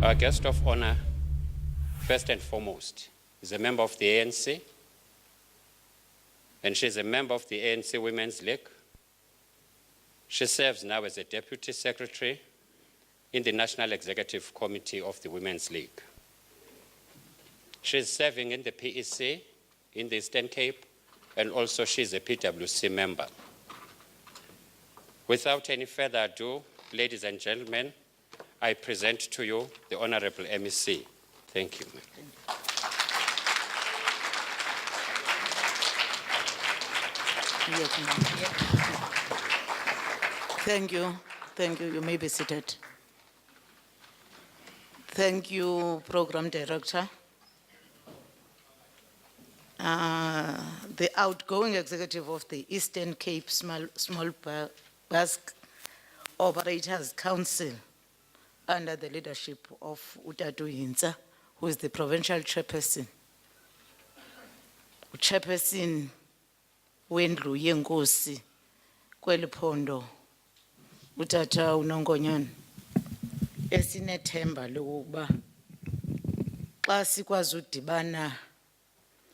Our guest of honor, first and foremost, is a member of the ANC, and she's a member of the ANC Women's League. She serves now as a Deputy Secretary in the National Executive Committee of the Women's League. She's serving in the PEC in the Eastern Cape, and also she's a PwC member. Without any further ado, ladies and gentlemen, I present to you the Honorable MEC. Thank you. Thank you. Thank you. You may be seated. Thank you, Program Director. The outgoing executive of the Eastern Cape Small Bus Operators Council, under the leadership of Utatu Yinza, who is the provincial chairperson. Chairperson wendlu yenkosi kweli phondo utata uNongonyane, esinethemba lokuba xa sikwazi udibana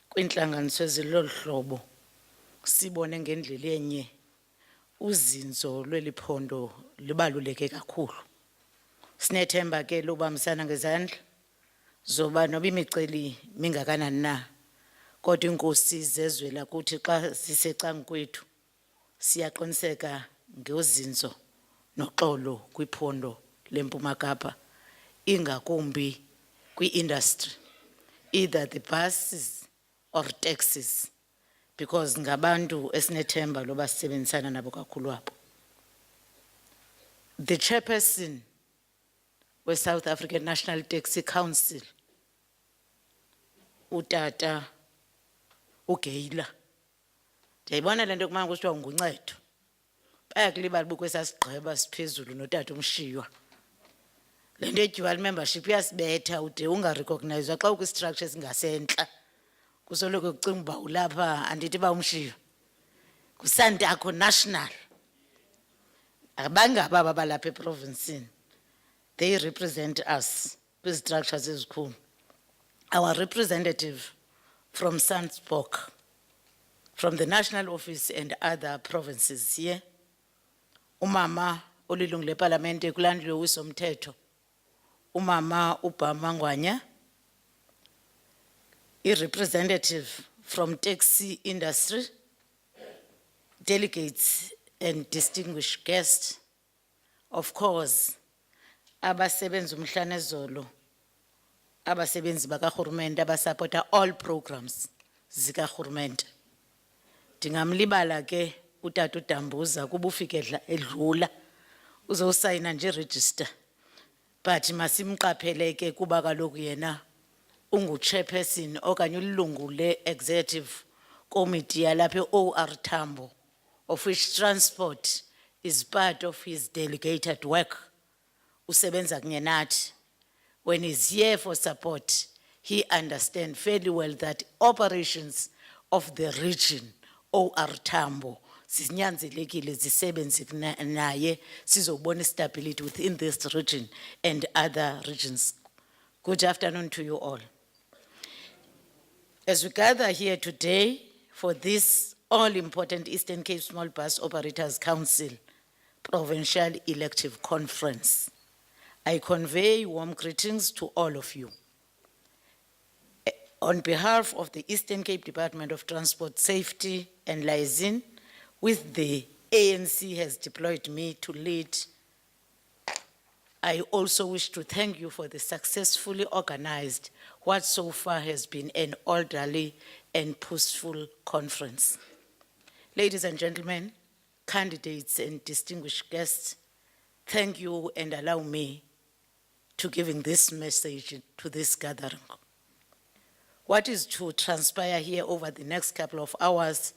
kwintlanganiso ezilolu hlobo sibone ngendlela enye uzinzo lweli phondo libaluleke kakhulu. Sinethemba ke lobamisana ngezandla zoba noba imiceli mingakanani na, kodwa inkosi zezwela kuthi xa sisecankwethu siyaqiniseka ngozinzo noxolo kwiphondo leMpuma Kapa, ingakumbi kwi-industry, either the buses or taxis, because ngabantu esinethemba loba sisebenzisana nabo kakhulu apho. The chairperson with South African National Taxi Council, utata uGeyila. Ndiyayibona le nto kumanga kusithiwa nguncedo. Bayakulibala bukwesa sigqeba siphezulu notata umshiywa. Le nto ye-dual membership iyasibetha ude ungarecognizewa xa ukwi-structure esingasentla. Kusoloko kucinga uba ulapha andithi ba umshiywa. Kusandakho national. Abangaba balapha eprovincini. They represent us with structures ezikhulu. Our representative from Transport, from the national office and other provinces here, umama olilungu leParlamente kulandlo wisomthetho, umama uBhamangwanya, a representative from taxi industry, delegates and distinguished guests, of course, abasebenzi umhlane ezolo, abasebenzi bakaHulumende abasupporta all programs zikaHulumende. Ndingamlibala ke utata uDambuza kuba ufike edlula uzosayina nje register, but masimqaphele ke kuba kaloku yena ungu-chairperson okanye ulungu le-executive committee yalapha OR Tambo, of which transport is part of his delegated work. Usebenza kunye nathi. When he's here for support, he understands fairly well that operations of the region, OR Tambo, zinyanzelekile zisebenze naye sizobona stability within this region and other regions. Good afternoon to you all. As we gather here today for this all-important Eastern Cape Small Bus Operators Council Provincial Elective Conference, I convey warm greetings to all of you. On behalf of the Eastern Cape Department of Transport Safety and Liaison, with the ANC has deployed me to lead, I also wish to thank you for the successfully organized what so far has been an orderly and peaceful conference. Ladies and gentlemen, candidates and distinguished guests, thank you and allow me to giving this message to this gathering. What is to transpire here over the next couple of hours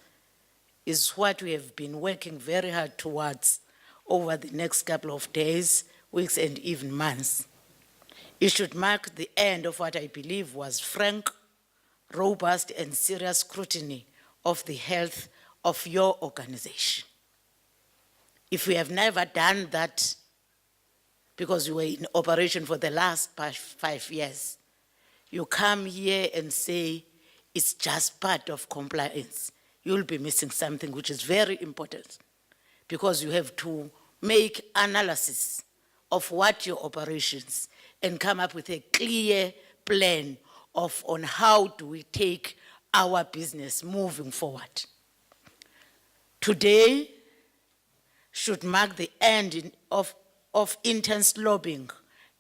is what we have been working very hard towards over the next couple of days, weeks, and even months. It should mark the end of what I believe was frank, robust, and serious scrutiny of the health of your organization. If we have never done that, because you were in operation for the last 5 years. You come here and say it's just part of compliance. You'll be missing something which is very important, because you have to make analysis of what your operations and come up with a clear plan on how do we take our business moving forward. Today should mark the end of intense lobbying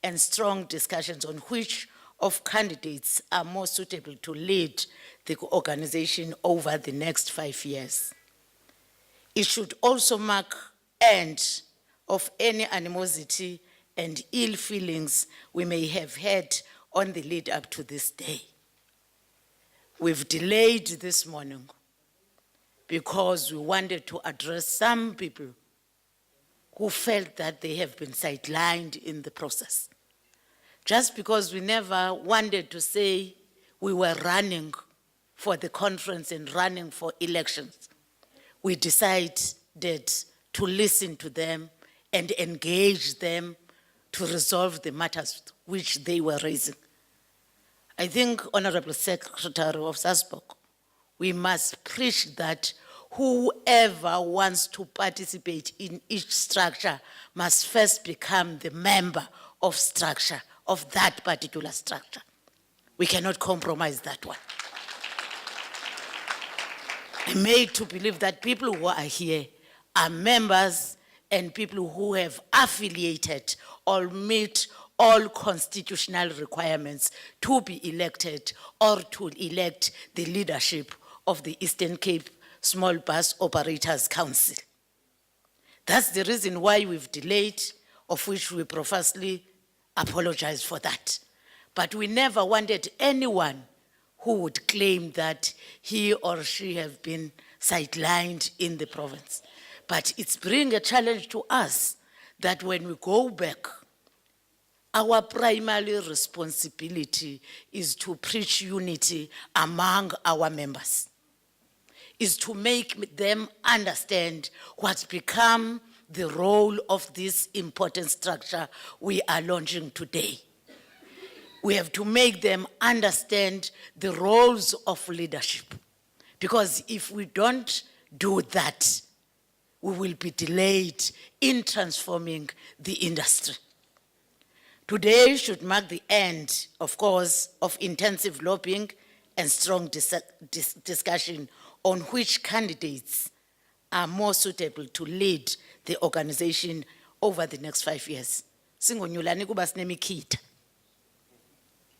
and strong discussions on which of candidates are more suitable to lead the organization over the next 5 years. It should also mark end of any animosity and ill feelings we may have had on the lead up to this day. We've delayed this morning because we wanted to address some people who felt that they have been sidelined in the process. Just because we never wanted to say we were running for the conference and running for elections, we decided to listen to them and engage them to resolve the matters which they were raising. I think, Honorable Secretary of SASPOC, we must preach that whoever wants to participate in each structure must first become the member of structure, of that particular structure. We cannot compromise that one. I'm made to believe that people who are here are members and people who have affiliated or meet all constitutional requirements to be elected or to elect the leadership of the Eastern Cape Small Bus Operators Council. That's the reason why we've delayed, of which we profusely apologize for that. But we never wanted anyone who would claim that he or she have been sidelined in the province. But it's bringing a challenge to us that when we go back, our primary responsibility is to preach unity among our members, is to make them understand what's become the role of this important structure we are launching today. We have to make them understand the roles of leadership, because if we don't do that, we will be delayed in transforming the industry. Today should mark the end, of course, of intensive lobbying and strong discussion on which candidates are more suitable to lead the organization over the next 5 years. Singonyulani kuba sinemikitha.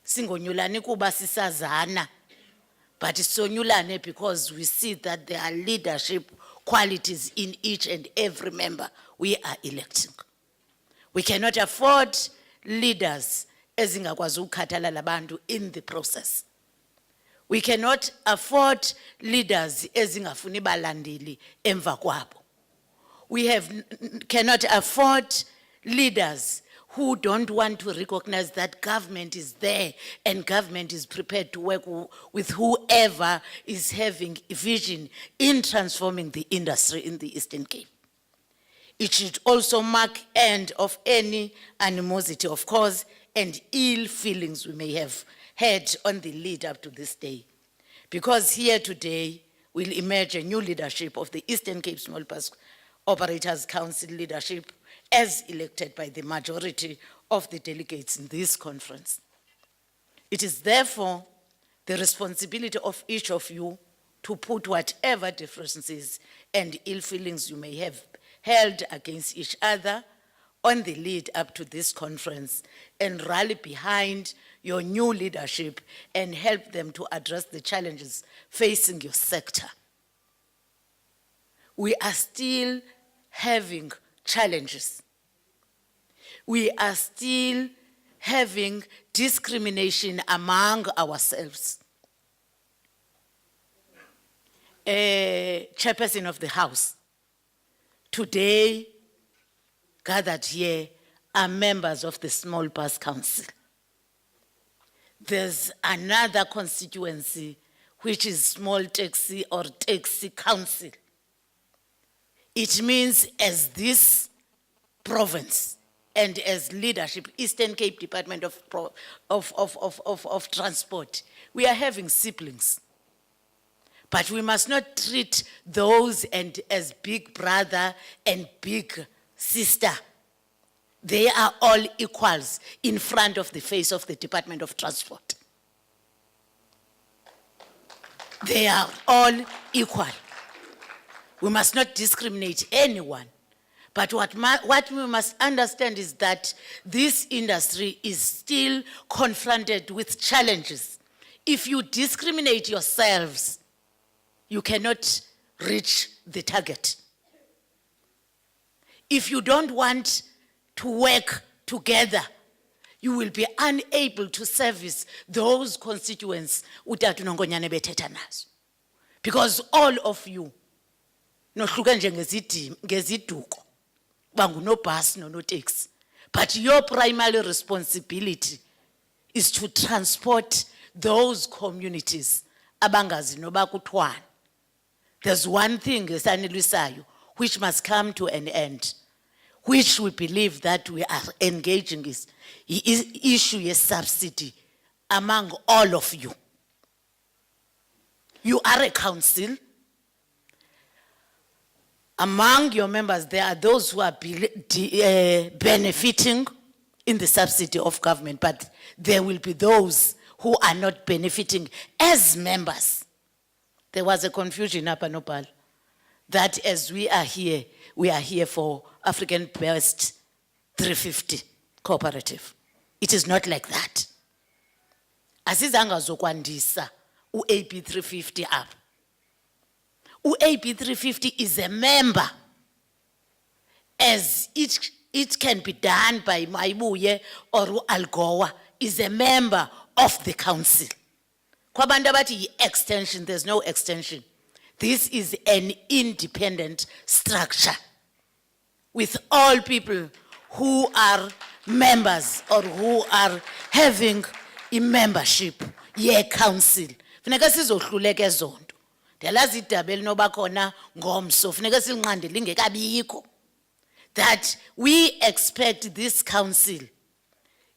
Singonyulani kuba sisazana. But sonyulane because we see that there are leadership qualities in each and every member we are electing. We cannot afford leaders ezingakwazi ukukhathalela labantu in the process. We cannot afford leaders ezingafuni balandeli emva kwabo. We cannot afford leaders who don't want to recognize that government is there and government is prepared to work with whoever is having a vision in transforming the industry in the Eastern Cape. It should also mark end of any animosity, of course, and ill feelings we may have had on the lead up to this day. Because here today will emerge a new leadership of the Eastern Cape Small Bus Operators Council leadership as elected by the majority of the delegates in this conference. It is therefore the responsibility of each of you to put whatever differences and ill feelings you may have held against each other on the lead up to this conference and rally behind your new leadership and help them to address the challenges facing your sector. We are still having challenges. We are still having discrimination among ourselves. Chairperson of the House, today gathered here are members of the Small Bus Council. There's another constituency which is Small Taxi or Taxi Council. It means as this province, and as leadership, Eastern Cape Department of Transport, we are having siblings. But we must not treat those and as big brother and big sister. They are all equals in front of the face of the Department of Transport. They are all equal. We must not discriminate anyone. But what we must understand is that this industry is still confronted with challenges. If you discriminate yourselves, you cannot reach the target. If you don't want to work together, you will be unable to service those constituents uTata uNongonyane bethetha nazo. Because all of you, nohluka nje ngeziduko, bangunobhasi nonoteksi, but your primary responsibility is to transport those communities abangazi noba kuthwana. There's one thing esanelisayo which must come to an end, which we believe that we are engaging is issue a subsidy among all of you. You are a council. Among your members, there are those who are benefiting in the subsidy of government, but there will be those who are not benefiting as members. There was a confusion up in Opal that as we are here for African Best 350 Cooperative. It is not like that. Asizanga zokwandisa u-AB 350 up. U-AB 350 is a member, as it can be done by Maibuye or Algoa, is a member of the council. Kwabantu abathi extension, there's no extension. This is an independent structure with all people who are members or who are having a membership ye council. Funeka sizohluleka ezonto. Ndiyalazi idaba elinoba khona ngomso, funeka silinqande lingekabikho. That we expect this council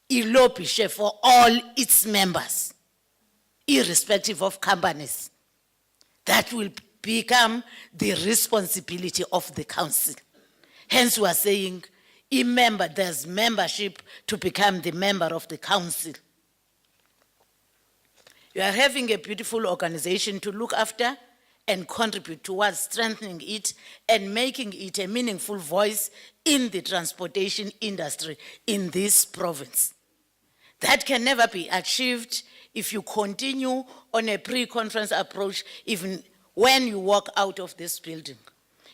ilobhishe for all its members, irrespective of companies. That will become the responsibility of the council. Hence we are saying, there's membership to become the member of the council. You are having a beautiful organization to look after and contribute towards strengthening it and making it a meaningful voice in the transportation industry in this province. That can never be achieved if you continue on a pre-conference approach, even when you walk out of this building.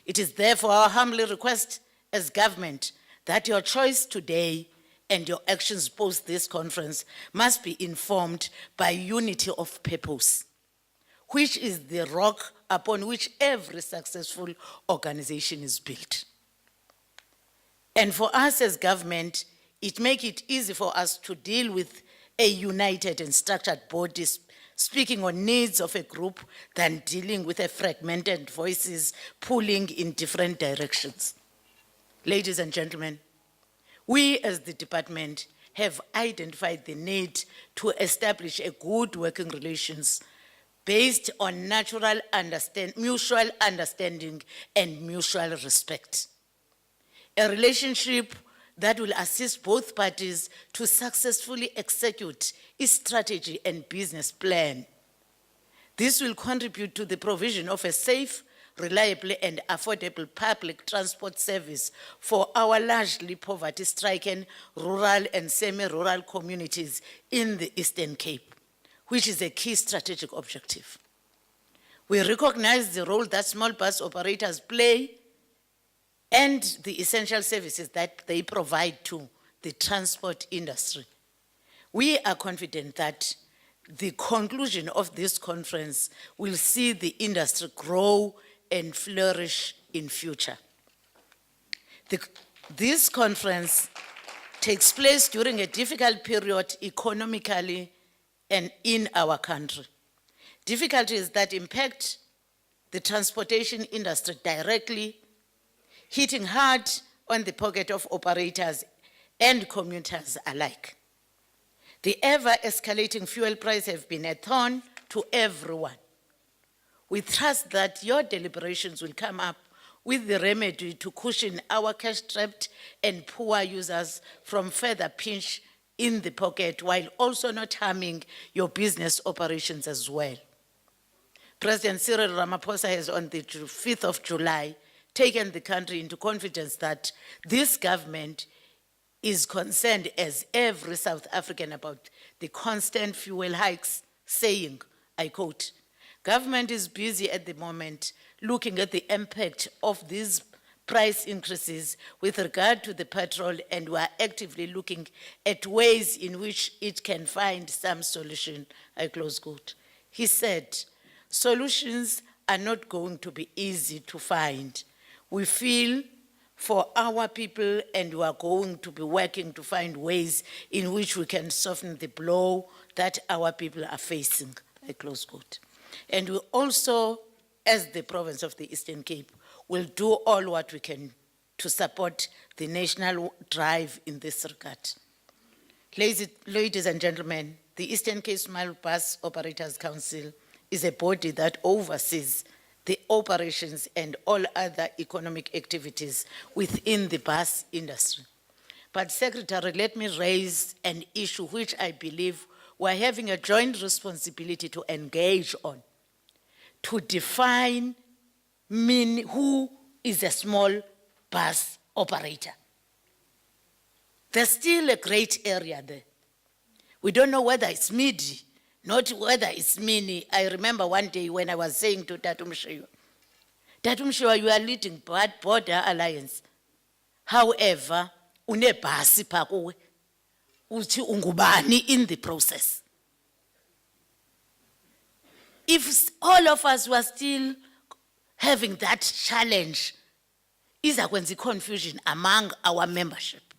It is therefore our humble request as government that your choice today and your actions post this conference must be informed by unity of purpose, which is the rock upon which every successful organization is built. And for us as government, it makes it easy for us to deal with a united and structured body speaking on needs of a group than dealing with a fragmented voices pulling in different directions. Ladies and gentlemen, we as the department have identified the need to establish a good working relations based on mutual understanding and mutual respect. A relationship that will assist both parties to successfully execute its strategy and business plan. This will contribute to the provision of a safe, reliable and affordable public transport service for our largely poverty-stricken rural and semi-rural communities in the Eastern Cape, which is a key strategic objective. We recognize the role that small bus operators play and the essential services that they provide to the transport industry. We are confident that the conclusion of this conference will see the industry grow and flourish in future. This conference takes place during a difficult period economically and in our country. Difficulties that impact the transportation industry directly, hitting hard on the pocket of operators and commuters alike. The ever-escalating fuel price have been a thorn to everyone. We trust that your deliberations will come up with the remedy to cushion our cash-strapped and poor users from further pinch in the pocket, while also not harming your business operations as well. President Cyril Ramaphosa has on the 5th of July taken the country into confidence that this government is concerned as every South African about the constant fuel hikes, saying, I quote, "Government is busy at the moment looking at the impact of these price increases with regard to the petrol, and we are actively looking at ways in which it can find some solution," I close quote. He said, solutions are not going to be easy to find. We feel for our people, and we are going to be working to find ways in which we can soften the blow that our people are facing, I close quote. And we also, as the province of the Eastern Cape, will do all what we can to support the national drive in this regard. Ladies and gentlemen, the Eastern Cape Small Bus Operators Council is a body that oversees the operations and all other economic activities within the bus industry. But Secretary, let me raise an issue which I believe we're having a joint responsibility to engage on, to define who is a small bus operator. There's still a great area there. We don't know whether it's midi, not whether it's mini. I remember one day when I was saying to Tatumshiwa, you are leading Border Alliance. However, unebhasi pha kuwe, uthi ungubani in the process. If all of us were still having that challenge, izakwenza confusion among our membership.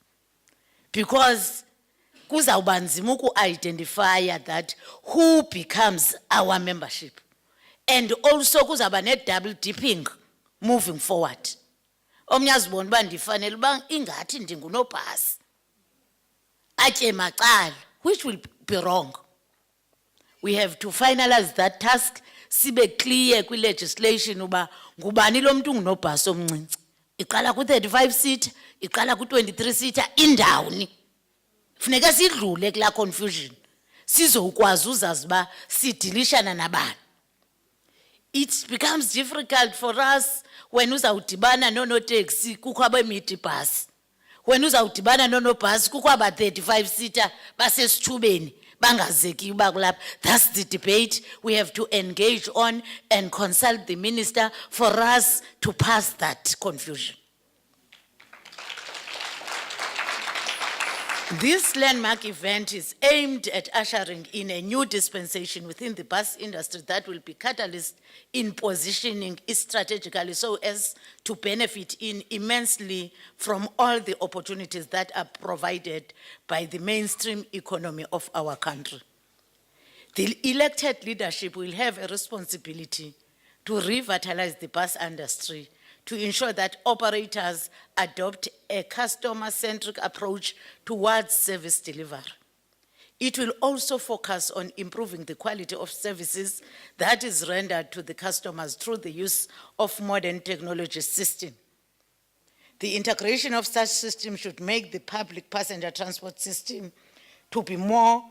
Because kuzawuba nzima uku-identify that who becomes our membership. And also kuzawuba ne-double dipping moving forward. Omnye azibona uba ndifanele uba ingathi ndingunobhasi atye macala, which will be wrong. We have to finalize that task, sibe clear kwi legislation uba ngubani lo mntu ungunobhasi omncinci. Iqala ku-35 seater, iqala ku-23 seater, indawuni. Funeka sidlule kula confusion. Sizokwazi uzazi uba sidilishana nabani. It becomes difficult for us when uzawudibana nonoteksi kukho abemidi bus. When uzawudibana nonobhasi kukho aba 35 seater basesithubeni bangazeki uba kulapha. That's the debate we have to engage on and consult the minister for us to pass that confusion. This landmark event is aimed at ushering in a new dispensation within the bus industry that will be catalyst in positioning it strategically so as to benefit immensely from all the opportunities that are provided by the mainstream economy of our country. The elected leadership will have a responsibility to revitalize the bus industry, to ensure that operators adopt a customer-centric approach towards service delivery. It will also focus on improving the quality of services that is rendered to the customers through the use of modern technology systems. The integration of such systems should make the public passenger transport system to be more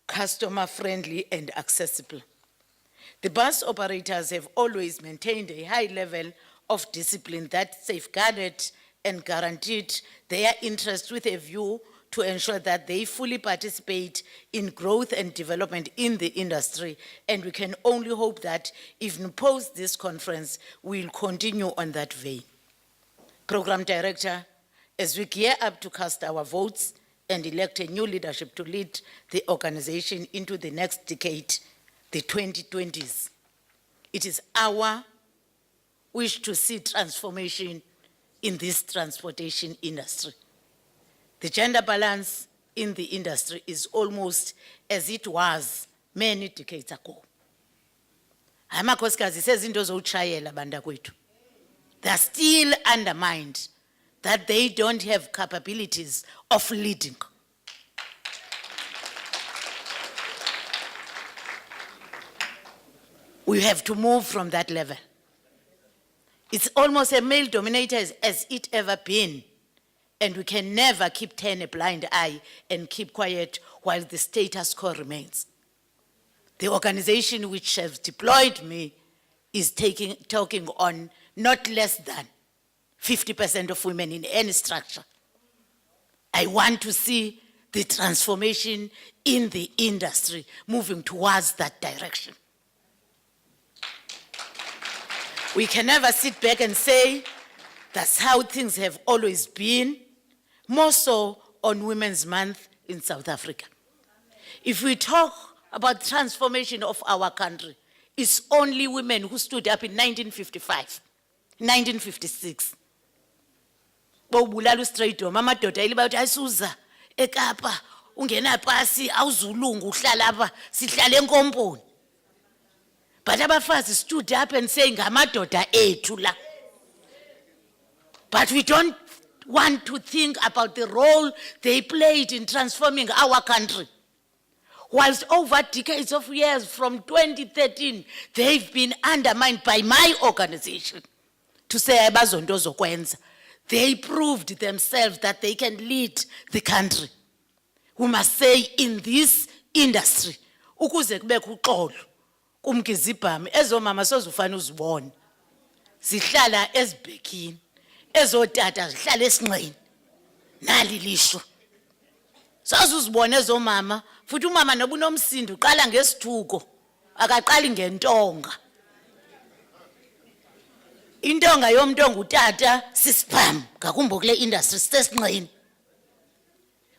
customer-friendly and accessible. The bus operators have always maintained a high level of discipline that safeguarded and guaranteed their interests with a view to ensure that they fully participate in growth and development in the industry. And we can only hope that even post this conference, we'll continue on that vein. Program Director, as we gear up to cast our votes and elect a new leadership to lead the organization into the next decade, the 2020s, it is our wish to see transformation in this transportation industry. The gender balance in the industry is almost as it was many decades ago. Amakhosikazi says into zowutshayela banda kwethu. They are still undermined that they don't have capabilities of leading. We have to move from that level. It's almost a male-dominated as it ever been. And we can never keep turning a blind eye and keep quiet while the status quo remains. The organization which has deployed me is talking on not less than 50% of women in any structure. I want to see the transformation in the industry moving towards that direction. We can never sit back and say that's how things have always been, more so on Women's Month in South Africa. If we talk about transformation of our country, it's only women who stood up in 1955, 1956. Bobulalu straight door, mama doda ilibawuthi ayisuza eKapa ungena pasi awuzulungu uhlala apha sihlala enkomponi. But abafazi stood up and saying ngamadoda ethu la. But we don't want to think about the role they played in transforming our country. Whilst over decades of years from 2013, they've been undermined by my organization to say abazonto zokwenza. They proved themselves that they can lead the country. We must say in this industry, ukuze kubekho uxolo, kumkizibhami, ezo mama sozufana uzibona. Sihlala ezibhekini, ezo tata zihlala esinqeni. Nali lisho. Sozuzibona ezo mama, futhi umama noba unomsindo uqala ngesithuko, akaqali ngentonga. Intonga yomntu ngutata sisipam ngakumbi kule industry sesinqeni.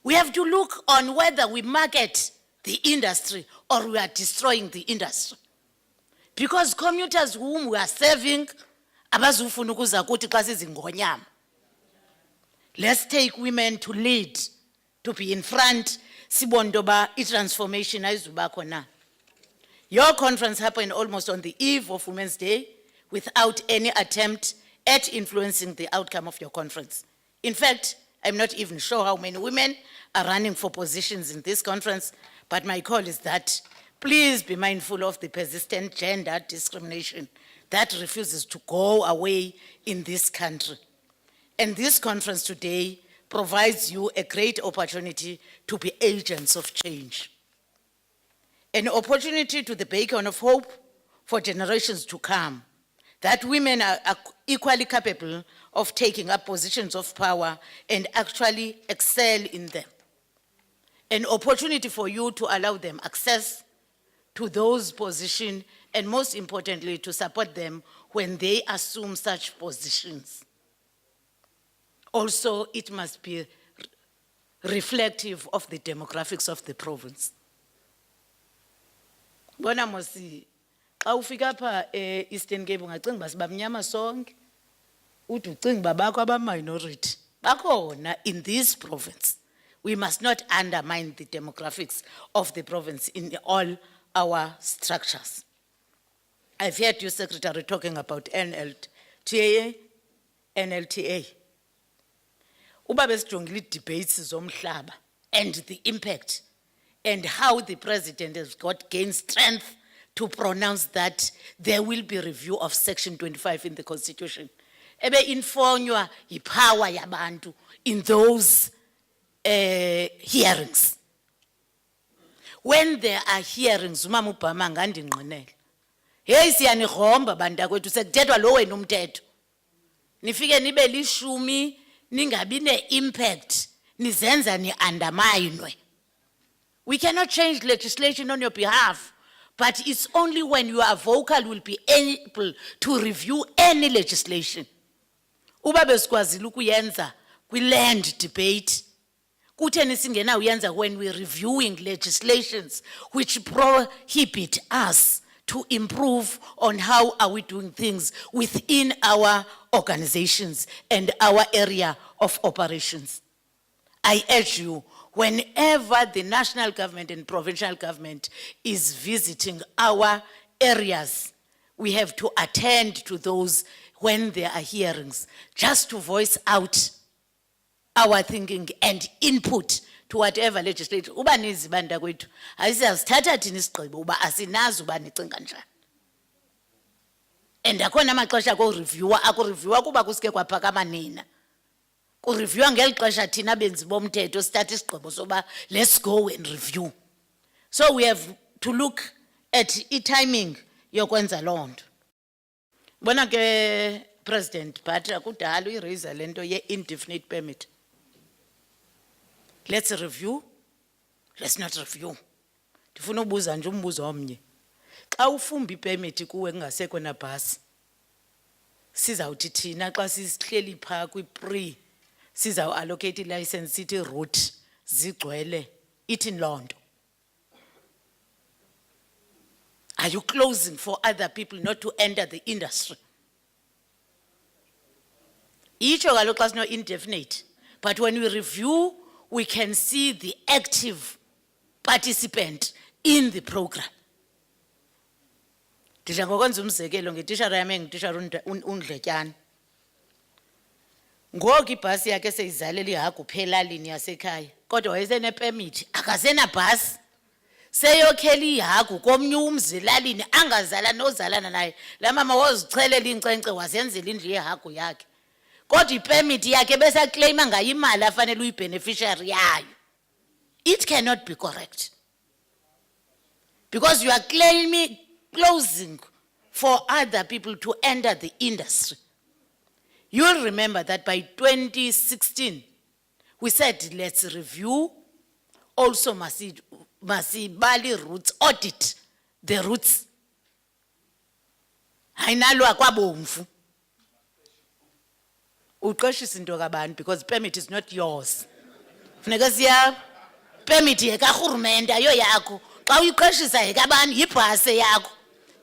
We have to look on whether we market the industry or we are destroying the industry. Because commuters whom we are serving abazufuna ukuza kuthi xa sizingonyama. Let's take women to lead, to be in front. Sibondoba i-transformation ayizubakho na. Your conference happened almost on the eve of Women's Day, without any attempt at influencing the outcome of your conference. In fact, I'm not even sure how many women are running for positions in this conference, but my call is that please be mindful of the persistent gender discrimination that refuses to go away in this country. And this conference today provides you a great opportunity to be agents of change. An opportunity to the beacon of hope for generations to come, that women are equally capable of taking up positions of power and actually excel in them. An opportunity for you to allow them access to those positions and most importantly to support them when they assume such positions. Also, it must be reflective of the demographics of the province. Bona mosi, xa ufika pha Eastern Cape ungacinga uba sibamnyama sonke, uthi ucinga uba bakho aba-minority. Bakhona in this province. We must not undermine the demographics of the province in all our structures. I've heard you, Secretary, talking about NLTA. Uba besijongile debates zomhlaba and the impact and how the president has gained strength to pronounce that there will be review of Section 25 in the Constitution. Ebe infonywa yipower yabantu in those hearings. When there are hearings, umama uBhama ngandinqinela. Hey siyanigomba bantakwethu sekuthethwa lo wena umthetho. Nifike nibe lishumi ningabi ne-impact nizenza ni-undermine. We cannot change legislation on your behalf, but it's only when you are vocal will be able to review any legislation. Uba besikwazile ukuyenza kwi-land debate, kutheni singena uyenza when we're reviewing legislations which prohibit us to improve on how are we doing things within our organizations and our area of operations. I urge you, whenever the national government and provincial government is visiting our areas, we have to attend to those when there are hearings, just to voice out our thinking and input to whatever legislature. Uba nizibanda kwethu, asizathatha thina isigqibo uba asinazi uba nicinga njani. And akhona amaxesha ko reviewer, ako reviewer kuba kusike kwaphakama nina. Ku reviewer ngeli xesha thina benzi bomthetho start isigqibo soba let's go and review. So we have to look at timing yokwenza loo nto. Bona ke President but akudala uyiraise lento ye indefinite permit. Let's review. Let's not review. Ndifuna ubuza nje umbuzo omnye. Xa ufumba ipermit kuwe kungasekho na bus. Sizawuthi thina xa sihleli pha kwi-pre sizawu allocate i-license city route zigcwele ithini loo nto. Are you closing for other people not to enter the industry? Each of our class no indefinite, but when we review, we can see the active participant in the program. Tisha ngokwenza umzekelo ngetishara yami ngitishara uNdletyana. Ngoku ibhasi yakhe seyizalela ihagu phelalini yasekhaya. Kodwa wayesene permit, akasena bus. Seyokhela ihagu komnye umzi elalini angazala nozalana naye. La mama wazichelela incence wazenzela indlu yehagu yakhe. Kodwa ipermit yakhe bese claima ngayo imali afanele uyibeneficiary yayo. It cannot be correct. Because you are closing for other people to enter the industry. You will remember that by 2016, we said let's review, also masibali routes, audit the routes. Hainalo akwabomvu. Uqeshisa into kabantu because permit is not yours. Funeka siya permit yekahulumende ayo yakho. Xa uyiqeshisa yekabani yibhasi yakho.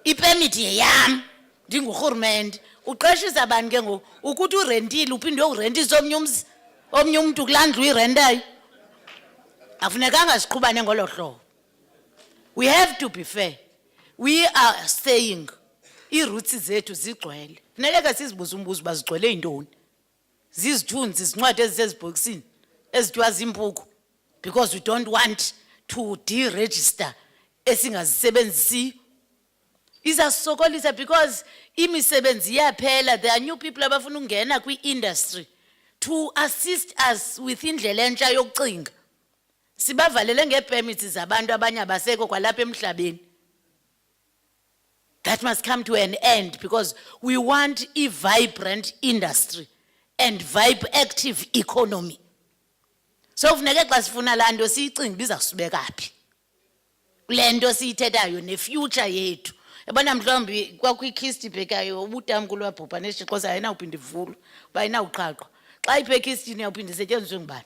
I-permit yeyam ndinguhulumende. Uqeshisa abantu ke ngoku ukuthi urentile uphinde urentisa omnye umuntu kulandlu uyirentayo. Afunekanga siqhubane ngolo hlobo. We have to be fair. We are saying i-routes zethu zigcwele. Funeka sizibuza umbuzo bazigcwele intoni. Zizithunzi zincwadi ezisezibhokisini ezithiwa zimpuku because we don't want to deregister esingazisebenzisi. Izasokolisa because imisebenzi iyaphela. There are new people abafuna ukungena kwi-industry to assist us with indlela entsha yokucinga. Sibavalele ngepermits zabantu abanye abasekho kwalapha emhlabeni. That must come to an end because we want a vibrant industry and active economy. So funeke xa sifuna laa nto siyicinga biza kusibeka phi. Kule nto siyithethayo ne-future yethu. Ebona mhlawumbi kwakwi-kist ibhekayo ubutamkhulu wabhubha nesixhosa ayinawuphinda ivulwe uba ayinawuqhaqhwa. Xa iphe-kistini yawuphinda isetyenziswe ngubani?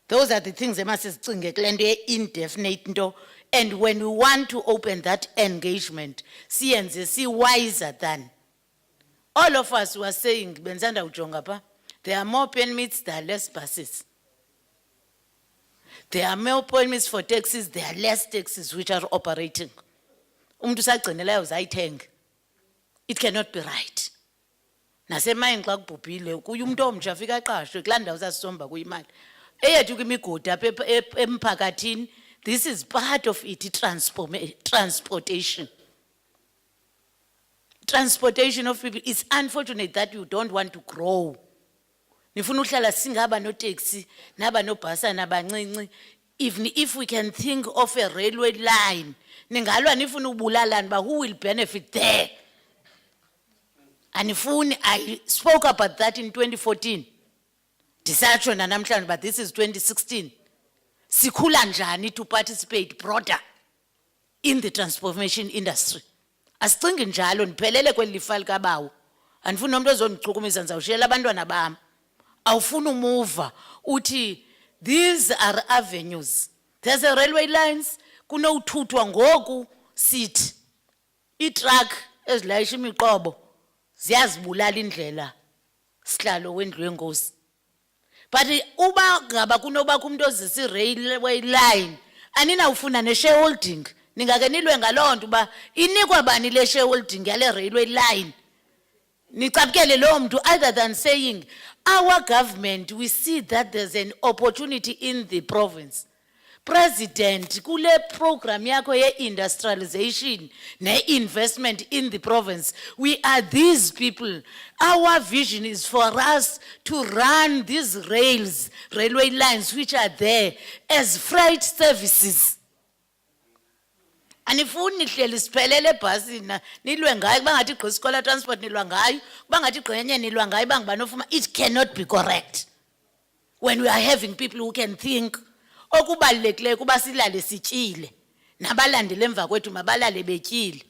Those are the things emasizicinge kule nto ye-indefinite nto. And when we want to open that engagement, siyenze si-wiser than. All of us were saying, benzanda ujonga pa, there are more permits, there are less buses. There are more permits for taxis, there are less taxis which are operating. Umuntu sagcinelayo uzayithenga. It cannot be right. Nasemayini xa kubhubhile kuye umuntu omtsha afika aqashwe kulaa ndawo zasisomba kuyimali. Eyethu kwimigodi apha emphakathini, this is part of it, transportation. Transportation of people. It's unfortunate that you don't want to grow. Nifuna uhlala singaba no taxi, naba no bhasa nabancinci. Even if we can think of a railway line, ningalwa nifuna ubulalana ba who will benefit there. And I spoke about that in 2014. Disacho na namhlanje, but this is 2016. Sikhula njani to participate broader in the transformation industry. Asicinge njalo niphelele kweli lifa likabawo. Andifuna umuntu ozondichukumisa ndizawushiyela abantwana bam. Awufuna umuva uthi these are avenues. There's a railway lines kunowuthuthwa ngoku sithi i-truck ezilayisha imiqobo ziyazibulala indlela sihlalo wendlu yenkosi. But uba ngaba kunobakho umuntu ozisa i-railway line aninawufuna ne-shareholding. Ningake nilwe ngaloo nto uba inikwa bani le shareholding yale railway line. Nicapukele lo mntu, other than saying, our government, we see that there's an opportunity in the province. President, kule program yako ye industrialization, ne investment in the province. We are these people. Our vision is for us to run these railway lines which are there as freight services. Anifuni nihleli siphelele ebhasini nilwe ngayo bangathi gqi isikole transport nilwa ngayo bangathi gqenye nilwa ngayo bangibani ofuma. It cannot be correct when we are having people who can think. Okubalulekileyo kuba silale sityile nabalandela emva kwethu mabalale betyile.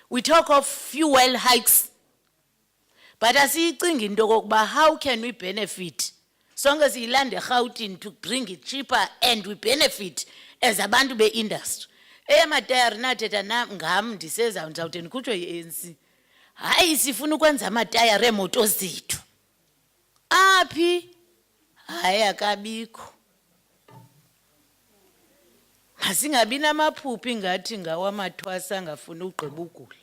We talk of fuel hikes, but asiyicingi into kokuba how can we benefit sonke siyilande eGauteng to bring it cheaper and we benefit as abantu be-industry. Eyamatayara nathetha ngam ndiseza ndizawuthi ndikhutshwe yi-ANC. Hayi sifuna ukwenza amatayara emoto zethu. Aphi? Hayi akabikho. Masingabi namaphuphi ngathi ngawamathwasa angafuna ugqiba ugula.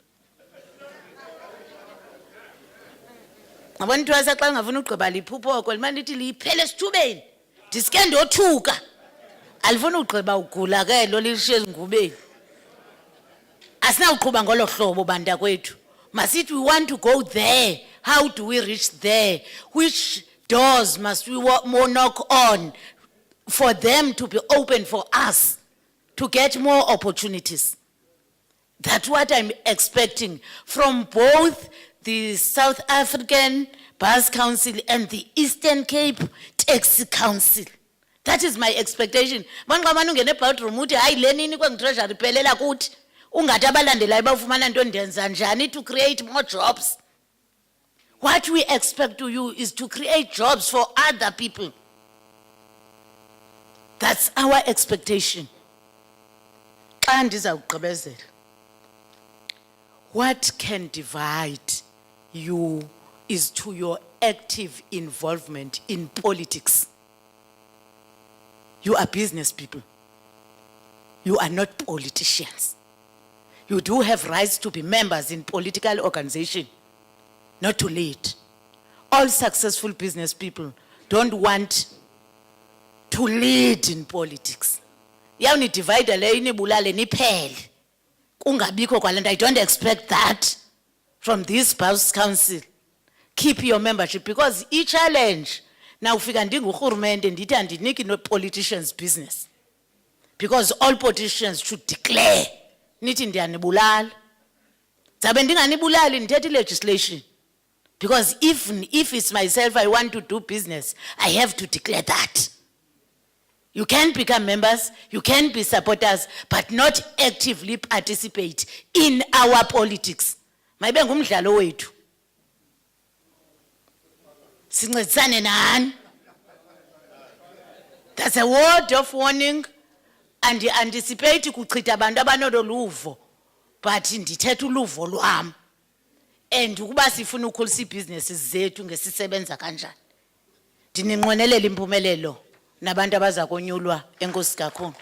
Ngabona thwasa xa ngafuna ugqiba liphupho limane lithi liphele esithubeni. Ndiske ndothuka. Alifuna ugqiba ugula ke lo lishiye ezingubeni. Asinawuqhuba ngolo hlobo banda kwethu. Masithi we want to go there. How do we reach there? Which doors must we more knock on for them to be open for us to get more opportunities? That's what I'm expecting from both the South African Bus Council and the Eastern Cape Taxi Council. That is my expectation. Manqamana ungene ebhawudroom uthi hayi le nini kwangitreasure iphelela kuthi ungathi abalandelayo bafumana nto ndenza njani to create more jobs. What we expect to you is to create jobs for other people. That's our expectation. Xa ndizawugqibezela, what can divide you is to your active involvement in politics. You are business people. You are not politicians. You do have rights to be members in political organization, not to lead. All successful business people don't want to lead in politics. Yawuni divide le inibulale niphele. Kungabikho kwalento. I don't expect that from this Bus Council. Keep your membership because each challenge now ufika ndingurhulumente ndithi andiniki no politicians business. Because all politicians should declare nithi ndiyanibulala. Zabe ndinganibulali ndithethe legislation. Because if it's myself I want to do business, I have to declare that. You can become members, you can be supporters, but not actively participate in our politics. Mayibe ngumdlalo wethu. Sincedisane nani. That's a word of warning and anticipate ukuchitha abantu abanoluvo, but ndithetha uluvo lwam. And ukuba sifuna ukukhulisa ibusinesses zethu ngesisebenza kanjani. Ndininqwenelela impumelelo nabantu abazakonyulwa. Enkosi kakhulu.